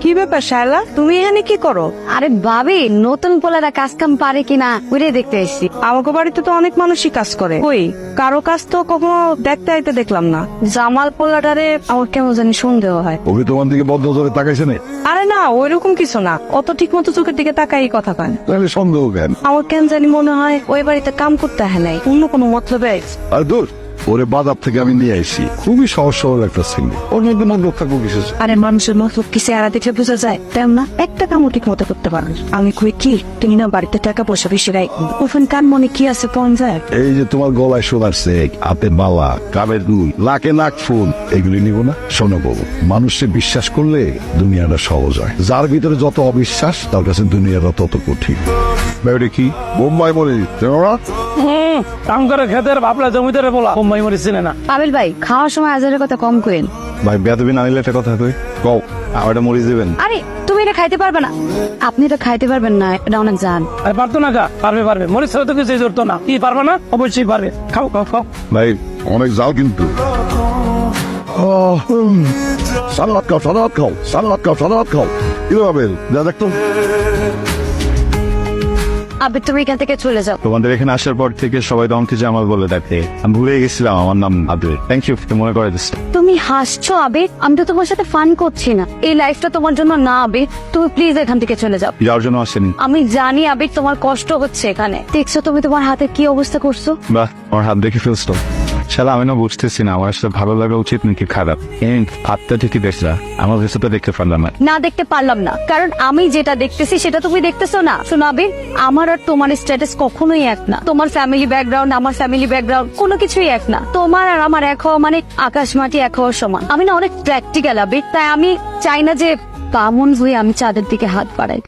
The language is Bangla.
কি ব্যাপার শায়লা, তুমি এখানে কি করো? আরে ভাবি, নতুন পোলারা কাজ কাম পারে কিনা ওরে দেখতে এসেছি। আমাকে বাড়িতে তো অনেক মানুষই কাজ করে, কই কারো কাজ তো কখনো দেখতে আইতে দেখলাম না। জামাল পোলাটারে আমার কেমন জানি সন্দেহ হয়। ওকে তোমার দিকে বদ্ধ ধরে তাকাইছে না? আরে না, ওইরকম কিছু না, অত ঠিক মতো চোখের দিকে তাকাই কথা কয়। তাহলে সন্দেহ কেন? আমার কেন জানি মনে হয় ওই বাড়িতে কাম করতে হয় নাই, অন্য কোনো মতলবে আইছে। আর দূর, ওরে বাজার থেকে আমি নিয়ে আইছি, খুবই সহজ সরল একটা ছেলে, ওর মধ্যে মন থাকবো বিশেষ। আরে মানুষের মতলব কি চেহারা দেখে বোঝা যায়? তেমন না, একটা কামও ঠিক মতো করতে পারবে। আমি কই কি তুমি না বাড়িতে টাকা পয়সা বেশি রাই, ওখানে কার মনে কি আছে কোন যায়? এই যে তোমার গলায় সোনার সেক, হাতে মালা, কানের দুল, নাকে নাক ফুল, এগুলি নিব না? শোনো বাবু, মানুষকে বিশ্বাস করলে দুনিয়াটা সহজ হয়, যার ভিতরে যত অবিশ্বাস তার কাছে দুনিয়াটা তত কঠিন। ব্যাপারটা কি? বোম্বাই মরি কাম করে খেতের ভাবলা জমিদারে বলা বোম্বাই মরি চিনে না। পাবেল ভাই, খাওয়ার সময় আজারের কথা কম করেন। ভাই বেয়াদবি না নিলে একটা কথা কই, কও আমারটা মরিচ দেবেন। আরে তুমি এটা খাইতে পারবে না। আপনি এটা খাইতে পারবেন না, এটা অনেক জান। আরে পারতো না কা? পারবে পারবে, মরিচ ছাড়া তো কিছু জড়তো না। কি পারবে না? অবশ্যই পারবে, খাও খাও খাও। ভাই অনেক জাল কিন্তু। সালাদ খাও, সালাদ খাও, সালাদ খাও, সালাদ খাও। কি পাবেন যা দেখতো। আবে তুমি এখান থেকে চলে যাও। তোমাদের এখানে আসার পর থেকে সবাই তোমাকে জামাল বলে ডাকে, আমি ভুলে গেছিলাম আমার নাম আবির। থ্যাংক ইউ, মনে করে দিচ্ছি। তুমি হাসছো আবির, আমি তো তোমার সাথে ফান করছি না। এই লাইফটা তোমার জন্য না আবির, তুমি প্লিজ এখান থেকে চলে যাও। যাওয়ার জন্য আসেনি। আমি জানি আবির তোমার কষ্ট হচ্ছে এখানে। দেখছো তুমি তোমার হাতে কি অবস্থা করছো। বাহ, আমার হাত দেখে ফেলছো। শালা আমি না বুঝতেছি না আমার আসলে ভালো লাগা উচিত নাকি খারাপ। হাতটা ঠিকই দেখলা, আমার ভেতরটা দেখতে পারলাম না। না দেখতে পারলাম না, কারণ আমি যেটা দেখতেছি সেটা তুমি দেখতেছো না। শোনো আবির, আমার আর তোমার স্ট্যাটাস কখনোই এক না। তোমার ফ্যামিলি ব্যাকগ্রাউন্ড, আমার ফ্যামিলি ব্যাকগ্রাউন্ড, কোনো কিছুই এক না। তোমার আর আমার এক হওয়া মানে আকাশ মাটি এক হওয়ার সমান। আমি না অনেক প্র্যাকটিক্যাল আবির, তাই আমি চাই না যে বামন হয়ে আমি চাঁদের দিকে হাত বাড়াই।